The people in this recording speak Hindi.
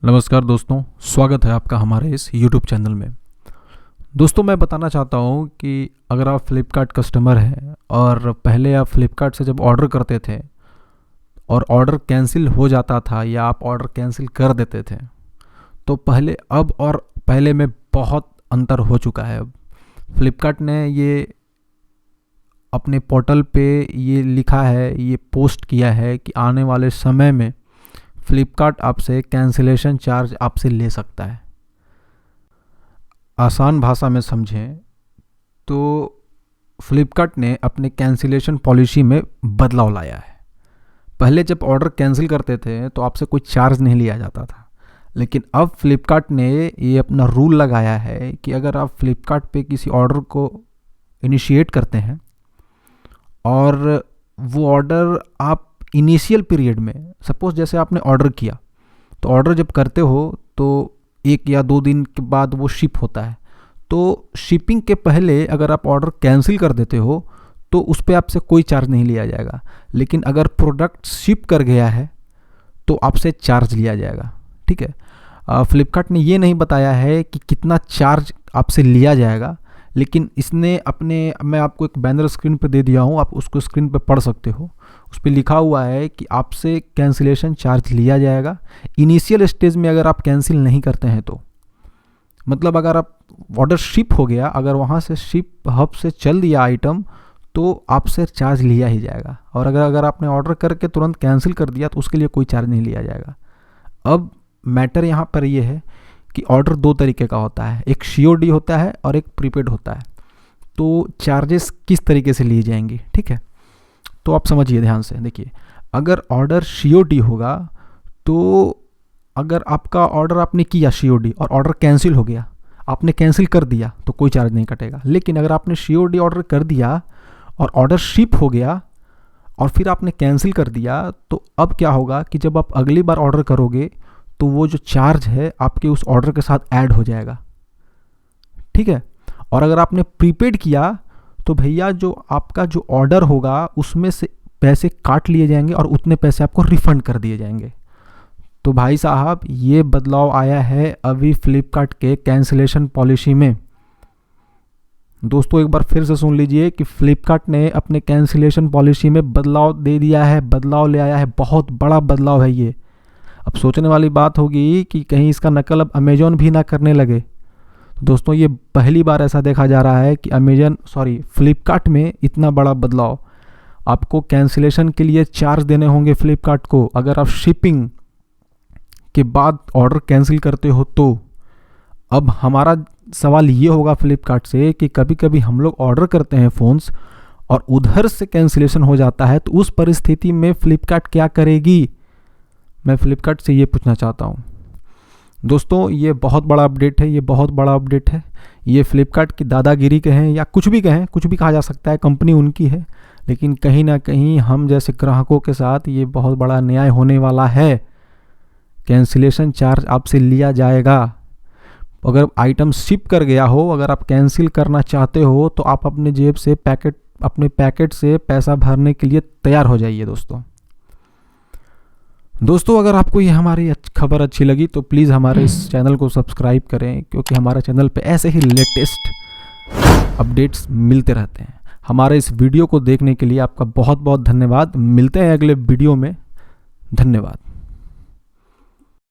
नमस्कार दोस्तों, स्वागत है आपका हमारे इस YouTube चैनल में। दोस्तों, मैं बताना चाहता हूँ कि अगर आप फ्लिपकार्ट कस्टमर हैं और पहले आप फ्लिपकार्ट से जब ऑर्डर करते थे और ऑर्डर कैंसिल हो जाता था या आप ऑर्डर कैंसिल कर देते थे, तो पहले अब और पहले में बहुत अंतर हो चुका है। अब फ्लिपकार्ट ने ये अपने पोर्टल पे ये लिखा है, ये पोस्ट किया है कि आने वाले समय में फ्लिपकार्ट आपसे कैंसिलेशन चार्ज आपसे ले सकता है। आसान भाषा में समझें तो फ्लिपकार्ट ने अपने कैंसिलेशन पॉलिसी में बदलाव लाया है। पहले जब ऑर्डर कैंसिल करते थे तो आपसे कोई चार्ज नहीं लिया जाता था, लेकिन अब फ्लिपकार्ट ने ये अपना रूल लगाया है कि अगर आप फ्लिपकार्ट पे किसी ऑर्डर को इनिशिएट करते हैं और वो ऑर्डर आप इनिशियल पीरियड में, सपोज जैसे आपने ऑर्डर किया तो ऑर्डर जब करते हो तो 1 या 2 दिन के बाद वो शिप होता है, तो शिपिंग के पहले अगर आप ऑर्डर कैंसिल कर देते हो तो उस पर आपसे कोई चार्ज नहीं लिया जाएगा। लेकिन अगर प्रोडक्ट शिप कर गया है तो आपसे चार्ज लिया जाएगा। ठीक है, फ्लिपकार्ट ने ये नहीं बताया है कि कितना चार्ज आपसे लिया जाएगा, लेकिन इसने मैं आपको एक बैनर स्क्रीन पर दे दिया हूँ, आप उसको स्क्रीन पर पढ़ सकते हो। उस पर लिखा हुआ है कि आपसे कैंसिलेशन चार्ज लिया जाएगा इनिशियल स्टेज में अगर आप कैंसिल नहीं करते हैं तो। मतलब अगर आप ऑर्डर शिप हो गया, अगर वहाँ से शिप हब से चल दिया आइटम, तो आपसे चार्ज लिया ही जाएगा। और अगर आपने ऑर्डर करके तुरंत कैंसिल कर दिया तो उसके लिए कोई चार्ज नहीं लिया जाएगा। अब मैटर यहाँ पर ये है कि ऑर्डर 2 तरीके का होता है, एक COD होता है और एक प्रीपेड होता है। तो चार्जेस किस तरीके से लिए जाएंगे, ठीक है, तो आप समझिए ध्यान से। देखिए, अगर ऑर्डर COD होगा तो अगर आपका ऑर्डर आपने किया COD और ऑर्डर कैंसिल हो गया, आपने कैंसिल कर दिया तो कोई चार्ज नहीं कटेगा। लेकिन अगर आपने COD ऑर्डर कर दिया और ऑर्डर शिप हो गया और फिर आपने कैंसिल कर दिया, तो अब क्या होगा कि जब आप अगली बार ऑर्डर करोगे तो वो जो चार्ज है आपके उस ऑर्डर के साथ ऐड हो जाएगा। ठीक है, और अगर आपने प्रीपेड किया तो भैया जो आपका जो ऑर्डर होगा उसमें से पैसे काट लिए जाएंगे और उतने पैसे आपको रिफंड कर दिए जाएंगे। तो भाई साहब, ये बदलाव आया है अभी फ्लिपकार्ट के कैंसिलेशन पॉलिसी में। दोस्तों, एक बार फिर से सुन लीजिए कि फ्लिपकार्ट ने अपने कैंसिलेशन पॉलिसी में बदलाव दे दिया है, बदलाव ले आया है। बहुत बड़ा बदलाव है ये। अब सोचने वाली बात होगी कि कहीं इसका नकल अब अमेजॉन भी ना करने लगे। तो दोस्तों, ये पहली बार ऐसा देखा जा रहा है कि फ्लिपकार्ट में इतना बड़ा बदलाव। आपको कैंसिलेशन के लिए चार्ज देने होंगे फ्लिपकार्ट को अगर आप शिपिंग के बाद ऑर्डर कैंसिल करते हो तो। अब हमारा सवाल ये होगा फ्लिपकार्ट से कि कभी कभी हम लोग ऑर्डर करते हैं फ़ोन्स और उधर से कैंसिलेशन हो जाता है, तो उस परिस्थिति में फ्लिपकार्ट क्या करेगी? मैं फ्लिपकार्ट से ये पूछना चाहता हूँ। दोस्तों, ये बहुत बड़ा अपडेट है, ये बहुत बड़ा अपडेट है। ये फ्लिपकार्ट की दादागिरी कहें या कुछ भी कहें, कुछ भी कहा जा सकता है, कंपनी उनकी है, लेकिन कहीं ना कहीं हम जैसे ग्राहकों के साथ ये बहुत बड़ा न्याय होने वाला है। कैंसिलेशन चार्ज आपसे लिया जाएगा। अगर आइटम शिप कर गया हो, अगर आप कैंसिल करना चाहते हो तो आप अपने जेब से अपने पैकेट से पैसा भरने के लिए तैयार हो जाइए। दोस्तों, अगर आपको ये हमारी खबर अच्छी लगी तो प्लीज़ हमारे इस चैनल को सब्सक्राइब करें, क्योंकि हमारे चैनल पे ऐसे ही लेटेस्ट अपडेट्स मिलते रहते हैं। हमारे इस वीडियो को देखने के लिए आपका बहुत बहुत धन्यवाद। मिलते हैं अगले वीडियो में। धन्यवाद।